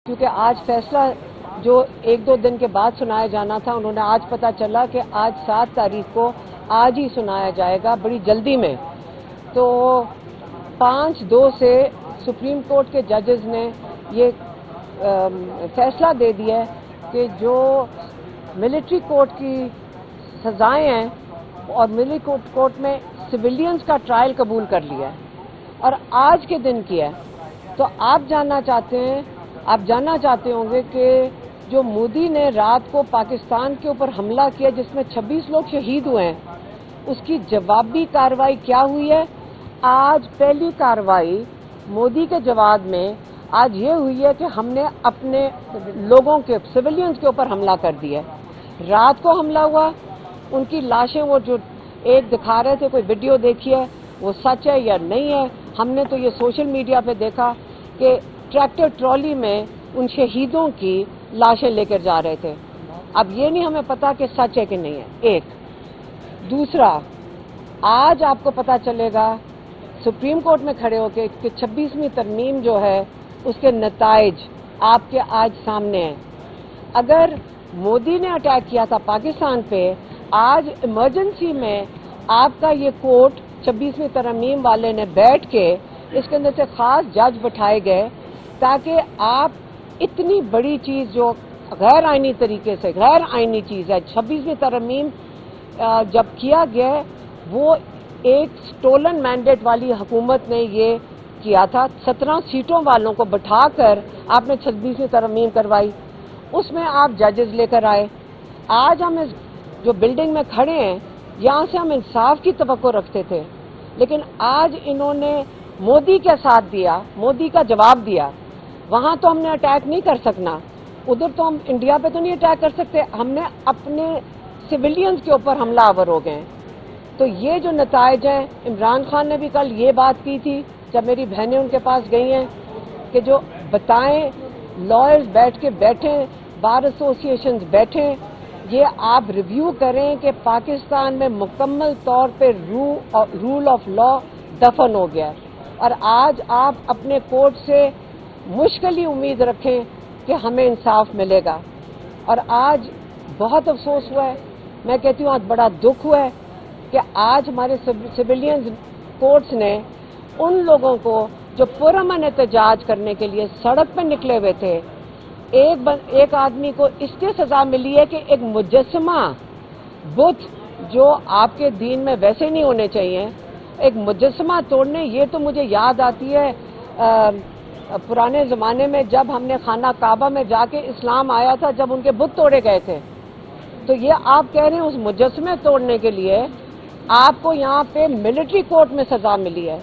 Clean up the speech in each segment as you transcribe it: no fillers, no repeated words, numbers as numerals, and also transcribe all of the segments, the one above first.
کیونکہ آج فیصلہ جو ایک دو دن کے بعد سنایا جانا تھا، انہوں نے آج پتہ چلا کہ آج 7 تاریخ کو آج ہی سنایا جائے گا بڑی جلدی میں۔ تو 5-2 سے سپریم کورٹ کے ججز نے یہ فیصلہ دے دیا ہے کہ جو ملٹری کورٹ کی سزائیں ہیں اور ملٹری کورٹ میں سویلینز کا ٹرائل قبول کر لیا ہے اور آج کے دن کیا ہے۔ تو آپ جاننا چاہتے ہوں گے کہ جو مودی نے رات کو پاکستان کے اوپر حملہ کیا جس میں 26 لوگ شہید ہوئے ہیں، اس کی جوابی کارروائی کیا ہوئی ہے؟ آج پہلی کارروائی مودی کے جواب میں آج یہ ہوئی ہے کہ ہم نے اپنے لوگوں کے سویلینز کے اوپر حملہ کر دیا ہے۔ رات کو حملہ ہوا، ان کی لاشیں وہ جو ایک دکھا رہے تھے، کوئی ویڈیو دیکھی ہے، وہ سچ ہے یا نہیں ہے؟ ہم نے تو یہ سوشل میڈیا پہ دیکھا کہ ٹریکٹر ٹرالی میں ان شہیدوں کی لاشیں لے کر جا رہے تھے۔ اب یہ نہیں ہمیں پتا کہ سچ ہے کہ نہیں ہے۔ ایک دوسرا، آج آپ کو پتا چلے گا سپریم کورٹ میں کھڑے ہو کے کہ 26ویں ترمیم جو ہے اس کے نتائج آپ کے آج سامنے ہیں۔ اگر مودی نے اٹیک کیا تھا پاکستان پہ، آج ایمرجنسی میں آپ کا یہ کورٹ 26ویں ترمیم والے نے بیٹھ کے اس کے اندر سے خاص جج بٹھائے گئے تاکہ آپ اتنی بڑی چیز جو غیر آئینی طریقے سے غیر آئینی چیز ہے، 26ویں ترمیم جب کیا گیا وہ ایک سٹولن مینڈیٹ والی حکومت نے یہ کیا تھا، 17 سیٹوں والوں کو بٹھا کر آپ نے 26ویں ترمیم کروائی، اس میں آپ ججز لے کر آئے۔ آج ہم اس جو بلڈنگ میں کھڑے ہیں یہاں سے ہم انصاف کی توقع رکھتے تھے، لیکن آج انہوں نے مودی کا ساتھ دیا، مودی کا جواب دیا۔ وہاں تو ہم نے اٹیک نہیں کر سکنا، ادھر تو ہم انڈیا پہ تو نہیں اٹیک کر سکتے، ہم نے اپنے سویلینز کے اوپر حملہ آور ہو گئے ہیں۔ تو یہ جو نتائج ہیں، عمران خان نے بھی کل یہ بات کی تھی جب میری بہنیں ان کے پاس گئی ہیں کہ جو بتائیں، لائرز بیٹھیں، بار ایسوسیشنز بیٹھیں، یہ آپ ریویو کریں کہ پاکستان میں مکمل طور پہ رول آف لا دفن ہو گیا ہے، اور آج آپ اپنے کورٹ سے مشکل ہی امید رکھیں کہ ہمیں انصاف ملے گا۔ اور آج بہت افسوس ہوا ہے، میں کہتی ہوں آج بڑا دکھ ہوا ہے کہ آج ہمارے سویلینز کورٹس نے ان لوگوں کو جو پرامن احتجاج کرنے کے لیے سڑک پہ نکلے ہوئے تھے، ایک آدمی کو اس کے سزا ملی ہے کہ ایک مجسمہ بت جو آپ کے دین میں ویسے نہیں ہونے چاہیے، ایک مجسمہ توڑنے، یہ تو مجھے یاد آتی ہے پرانے زمانے میں جب ہم نے خانہ کعبہ میں جا کے اسلام آیا تھا، جب ان کے بت توڑے گئے تھے۔ تو یہ آپ کہہ رہے ہیں اس مجسمے توڑنے کے لیے آپ کو یہاں پہ ملٹری کورٹ میں سزا ملی ہے۔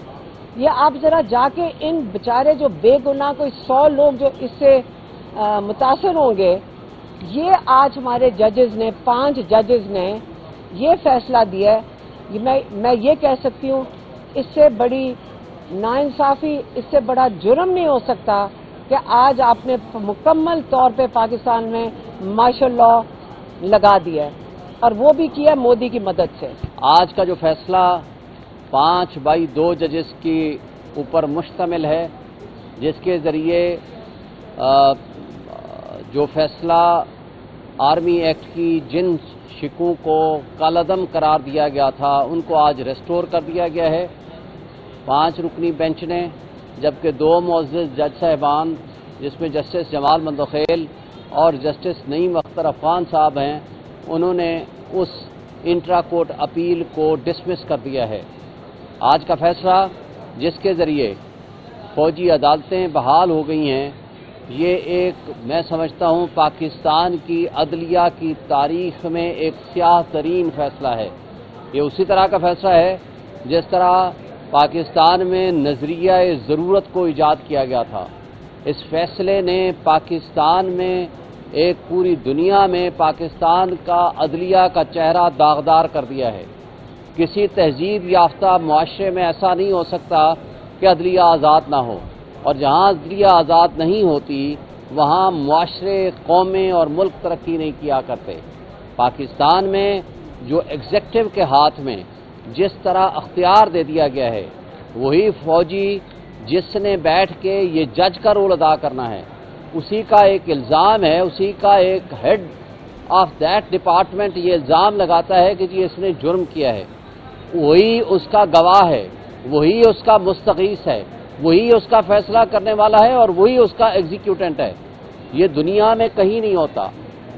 یہ آپ ذرا جا کے ان بیچارے جو بے گناہ کوئی 100 لوگ جو اس سے متاثر ہوں گے، یہ آج ہمارے ججز نے 5 ججز نے یہ فیصلہ دیا ہے۔ میں یہ کہہ سکتی ہوں اس سے بڑی ناانصافی، اس سے بڑا جرم نہیں ہو سکتا کہ آج آپ نے مکمل طور پہ پاکستان میں مارشل لا لگا دیا ہے، اور وہ بھی کیا مودی کی مدد سے۔ آج کا جو فیصلہ 5/2 ججز کے اوپر مشتمل ہے، جس کے ذریعے جو فیصلہ آرمی ایکٹ کی جن شکوں کو کالعدم قرار دیا گیا تھا ان کو آج ریسٹور کر دیا گیا ہے 5 رکنی بینچ نے، جبکہ 2 معزز جج صاحبان جس میں جسٹس جمال مندوخیل اور جسٹس نعیم اختر افغان صاحب ہیں، انہوں نے اس انٹرا کورٹ اپیل کو ڈسمس کر دیا ہے۔ آج کا فیصلہ جس کے ذریعے فوجی عدالتیں بحال ہو گئی ہیں، یہ ایک میں سمجھتا ہوں پاکستان کی عدلیہ کی تاریخ میں ایک سیاہ ترین فیصلہ ہے۔ یہ اسی طرح کا فیصلہ ہے جس طرح پاکستان میں نظریہ ضرورت کو ایجاد کیا گیا تھا۔ اس فیصلے نے پاکستان میں ایک پوری دنیا میں پاکستان کا عدلیہ کا چہرہ داغدار کر دیا ہے۔ کسی تہذیب یافتہ معاشرے میں ایسا نہیں ہو سکتا کہ عدلیہ آزاد نہ ہو، اور جہاں عدلیہ آزاد نہیں ہوتی وہاں معاشرے، قومیں اور ملک ترقی نہیں کیا کرتے۔ پاکستان میں جو ایگزیکٹو کے ہاتھ میں جس طرح اختیار دے دیا گیا ہے، وہی فوجی جس نے بیٹھ کے یہ جج کا رول ادا کرنا ہے اسی کا ایک الزام ہے, اسی کا ایک ہیڈ آف دیٹ ڈپارٹمنٹ یہ الزام لگاتا ہے کہ جی اس نے جرم کیا ہے, وہی اس کا گواہ ہے, وہی اس کا مستغیث ہے, وہی اس کا فیصلہ کرنے والا ہے اور وہی اس کا ایگزیکیوٹنٹ ہے. یہ دنیا میں کہیں نہیں ہوتا.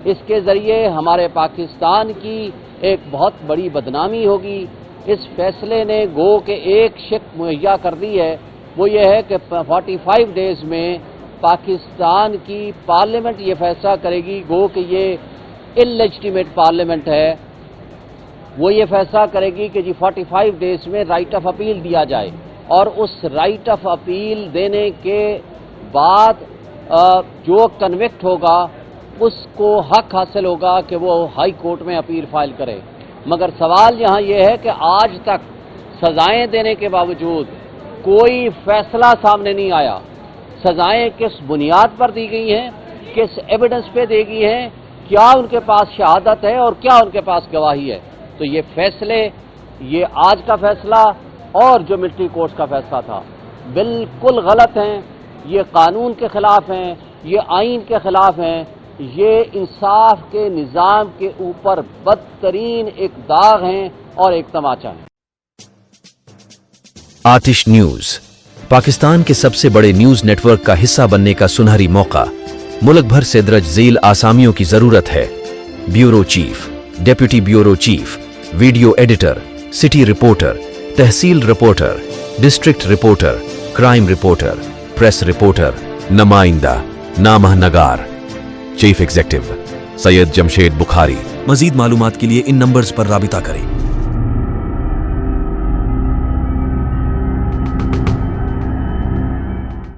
اس کے ذریعے ہمارے پاکستان کی ایک بہت بڑی بدنامی ہوگی. اس فیصلے نے گو کہ ایک شک مہیا کر دی ہے, وہ یہ ہے کہ 45 ڈیز میں پاکستان کی پارلیمنٹ یہ فیصلہ کرے گی, گو کہ یہ انلیجٹیمیٹ پارلیمنٹ ہے, وہ یہ فیصلہ کرے گی کہ جی 45 ڈیز میں رائٹ آف اپیل دیا جائے, اور اس رائٹ آف اپیل دینے کے بعد جو کنوکٹ ہوگا اس کو حق حاصل ہوگا کہ وہ ہائی کورٹ میں اپیل فائل کرے. مگر سوال یہاں یہ ہے کہ آج تک سزائیں دینے کے باوجود کوئی فیصلہ سامنے نہیں آیا. سزائیں کس بنیاد پر دی گئی ہیں, کس ایویڈنس پہ دی گئی ہیں, کیا ان کے پاس شہادت ہے اور کیا ان کے پاس گواہی ہے؟ تو یہ فیصلے, یہ آج کا فیصلہ اور جو ملٹری کورٹس کا فیصلہ تھا, بالکل غلط ہیں. یہ قانون کے خلاف ہیں, یہ آئین کے خلاف ہیں, یہ انصاف کے نظام کے اوپر بدترین ایک داغ ہیں اور ایک تماچا ہے. آتش نیوز پاکستان کے سب سے بڑے نیوز نیٹ ورک کا حصہ بننے کا سنہری موقع. ملک بھر سے درج ذیل آسامیوں کی ضرورت ہے. Bureau chief, deputy bureau chief, video editor, city reporter, tehsil reporter, district reporter, crime reporter, press reporter, نمائندہ, نامہ نگار. Chief executive Syed Jamshed Bukhari. مزید معلومات کے لیے ان نمبرز پر رابطہ کریں.